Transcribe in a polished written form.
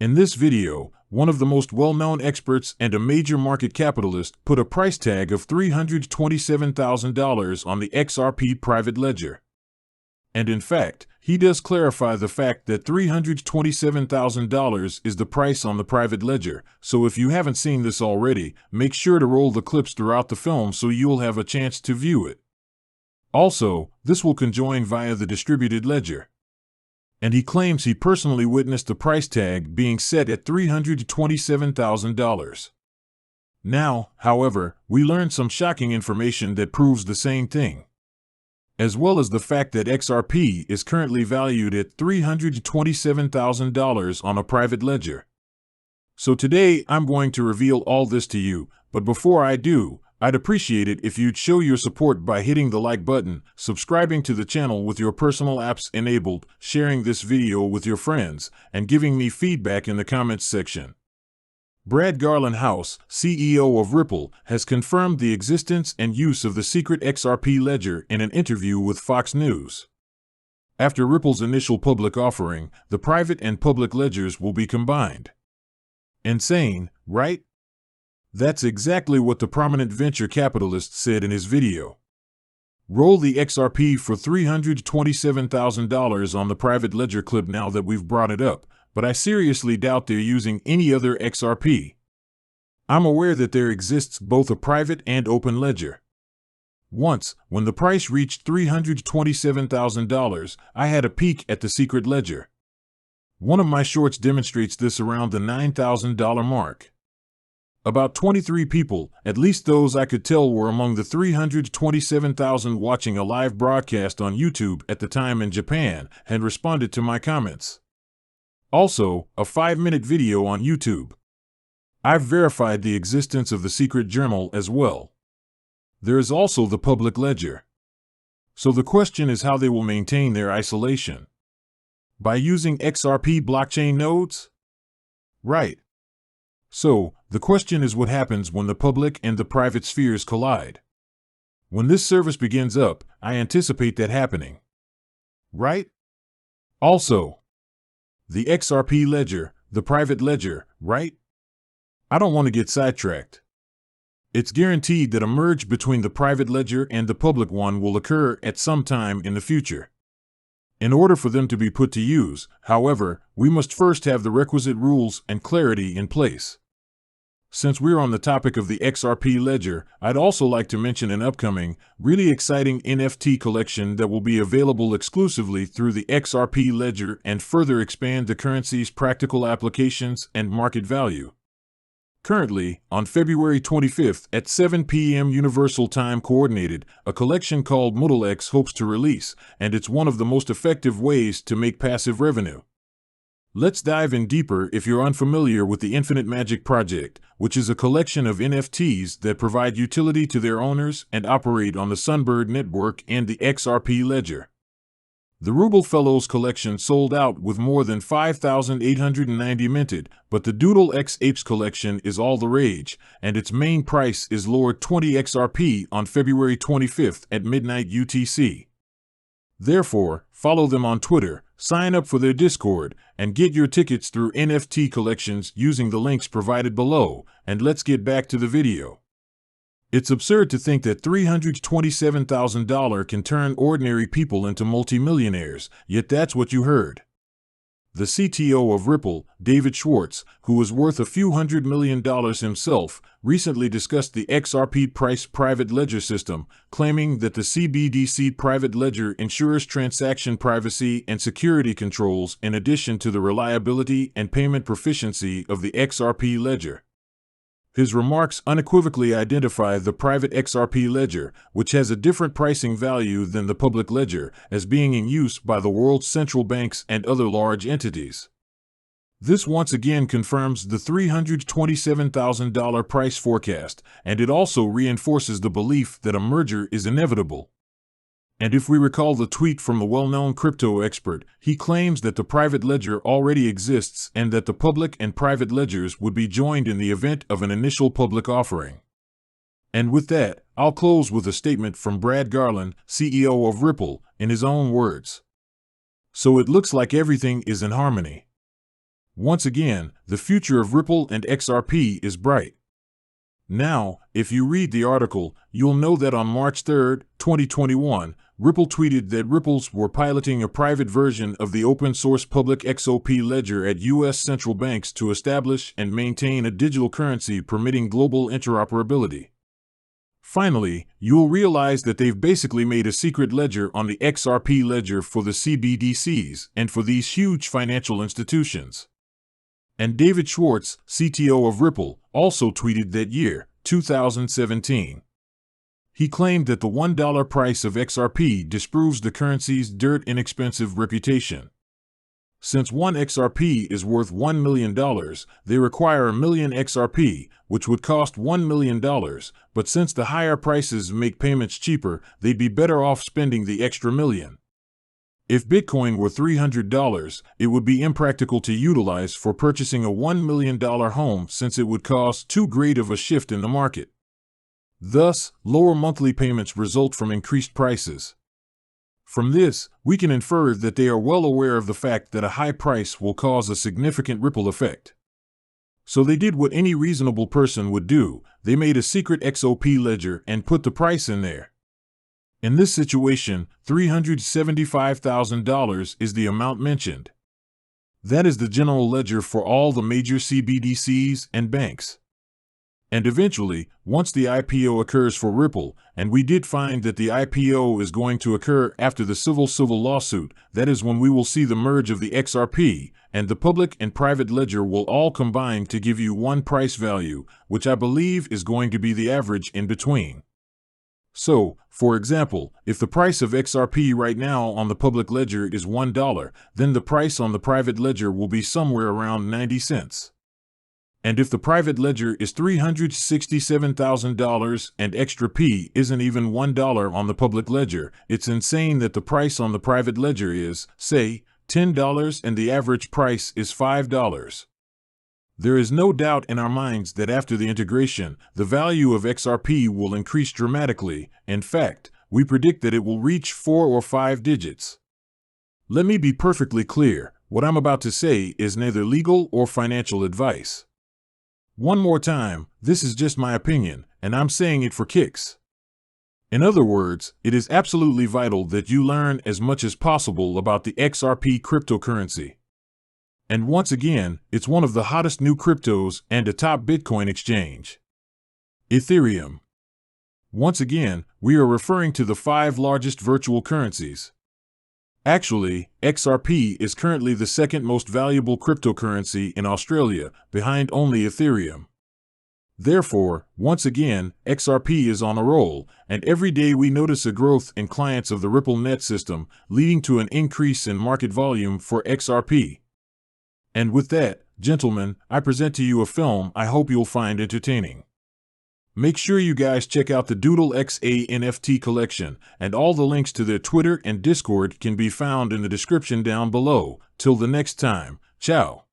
In this video, one of the most well-known experts and a major market capitalist put a price tag of $327,000 on the XRP private ledger. And in fact, he does clarify the fact that $327,000 is the price on the private ledger, so if you haven't seen this already, make sure to roll the clips throughout the film so you'll have a chance to view it. Also, this will conjoin via the distributed ledger. And he claims he personally witnessed the price tag being set at $327,000. Now, however, we learned some shocking information that proves the same thing, as well as the fact that XRP is currently valued at $327,000 on a private ledger. So today I'm going to reveal all this to you, but before I do, I'd appreciate it if you'd show your support by hitting the like button, subscribing to the channel with your personal apps enabled, sharing this video with your friends, and giving me feedback in the comments section. Brad Garlinghouse, CEO of Ripple, has confirmed the existence and use of the secret XRP ledger in an interview with Fox News. After Ripple's initial public offering, the private and public ledgers will be combined. Insane, right? That's exactly what the prominent venture capitalist said in his video. Roll the XRP for $327,000 on the private ledger clip now that we've brought it up, but I seriously doubt they're using any other XRP. I'm aware that there exists both a private and open ledger. Once, when the price reached $327,000, I had a peek at the secret ledger. One of my shorts demonstrates this around the $9,000 mark. About 23 people, at least those I could tell were among the 327,000 watching a live broadcast on YouTube at the time in Japan, had responded to my comments. Also, a 5-minute video on YouTube. I've verified the existence of the secret journal as well. There is also the public ledger. So the question is how they will maintain their isolation. By using XRP blockchain nodes? Right. So, the question is what happens when the public and the private spheres collide. When this service begins up, I anticipate that happening. Right? Also, the XRP ledger, the private ledger, right? I don't want to get sidetracked. It's guaranteed that a merge between the private ledger and the public one will occur at some time in the future. In order for them to be put to use, however, we must first have the requisite rules and clarity in place. Since we're on the topic of the XRP ledger, I'd also like to mention an upcoming, really exciting NFT collection that will be available exclusively through the XRP ledger and further expand the currency's practical applications and market value. Currently, on February 25th at 7 p.m. Universal Time Coordinated, a collection called Model X hopes to release, and it's one of the most effective ways to make passive revenue. Let's dive in deeper if you're unfamiliar with the Infinite Magic Project, which is a collection of NFTs that provide utility to their owners and operate on the Sunbird network and the XRP ledger. The Ruble Fellows collection sold out with more than 5,890 minted, but the Doodle X Apes collection is all the rage, and its main price is lowered 20 XRP on February 25th at midnight UTC. Therefore, follow them on Twitter, sign up for their Discord, and get your tickets through NFT collections using the links provided below, and let's get back to the video. It's absurd to think that $327,000 can turn ordinary people into multimillionaires, yet that's what you heard. The CTO of Ripple, David Schwartz, who is worth a few $100 million himself, recently discussed the XRP price private ledger system, claiming that the CBDC private ledger ensures transaction privacy and security controls in addition to the reliability and payment proficiency of the XRP ledger. His remarks unequivocally identify the private XRP ledger, which has a different pricing value than the public ledger, as being in use by the world's central banks and other large entities. This once again confirms the $327,000 price forecast, and it also reinforces the belief that a merger is inevitable. And if we recall the tweet from the well-known crypto expert, he claims that the private ledger already exists and that the public and private ledgers would be joined in the event of an initial public offering. And with that, I'll close with a statement from Brad Garland, CEO of Ripple, in his own words. So it looks like everything is in harmony. Once again, the future of Ripple and XRP is bright. Now, if you read the article, you'll know that on March 3, 2021, Ripple tweeted that Ripples were piloting a private version of the open-source public XRP ledger at U.S. central banks to establish and maintain a digital currency permitting global interoperability. Finally, you'll realize that they've basically made a secret ledger on the XRP ledger for the CBDCs and for these huge financial institutions. And David Schwartz, CTO of Ripple, also tweeted that year, 2017. He claimed that the $1 price of XRP disproves the currency's dirt inexpensive reputation. Since 1 XRP is worth $1 million, they require a million XRP, which would cost $1 million, but since the higher prices make payments cheaper, they'd be better off spending the extra million. If Bitcoin were $300, it would be impractical to utilize for purchasing a $1 million home since it would cause too great of a shift in the market. Thus, lower monthly payments result from increased prices. From this, we can infer that they are well aware of the fact that a high price will cause a significant ripple effect. So they did what any reasonable person would do: they made a secret XRP ledger and put the price in there. In this situation, $375,000 is the amount mentioned. That is the general ledger for all the major CBDCs and banks. And eventually, once the IPO occurs for Ripple, and we did find that the IPO is going to occur after the civil lawsuit, that is when we will see the merge of the XRP, and the public and private ledger will all combine to give you one price value, which I believe is going to be the average in between. So, for example, if the price of XRP right now on the public ledger is $1, then the price on the private ledger will be somewhere around 90 cents. And if the private ledger is $367,000 and XRP isn't even $1 on the public ledger, it's insane that the price on the private ledger is, say, $10 and the average price is $5. There is no doubt in our minds that after the integration, the value of XRP will increase dramatically. In fact, we predict that it will reach 4 or 5 digits. Let me be perfectly clear, what I'm about to say is neither legal or financial advice. One more time, this is just my opinion, and I'm saying it for kicks. In other words, it is absolutely vital that you learn as much as possible about the XRP cryptocurrency. And once again, it's one of the hottest new cryptos and a top Bitcoin exchange. Ethereum. Once again, we are referring to the 5 largest virtual currencies. Actually, XRP is currently the second most valuable cryptocurrency in Australia, behind only Ethereum. Therefore, once again, XRP is on a roll, and every day we notice a growth in clients of the Ripple net system, leading to an increase in market volume for XRP. And with that, gentlemen, I present to you a film I hope you'll find entertaining. Make sure you guys check out the Doodle XA NFT collection, and all the links to their Twitter and Discord can be found in the description down below. Till the next time, ciao.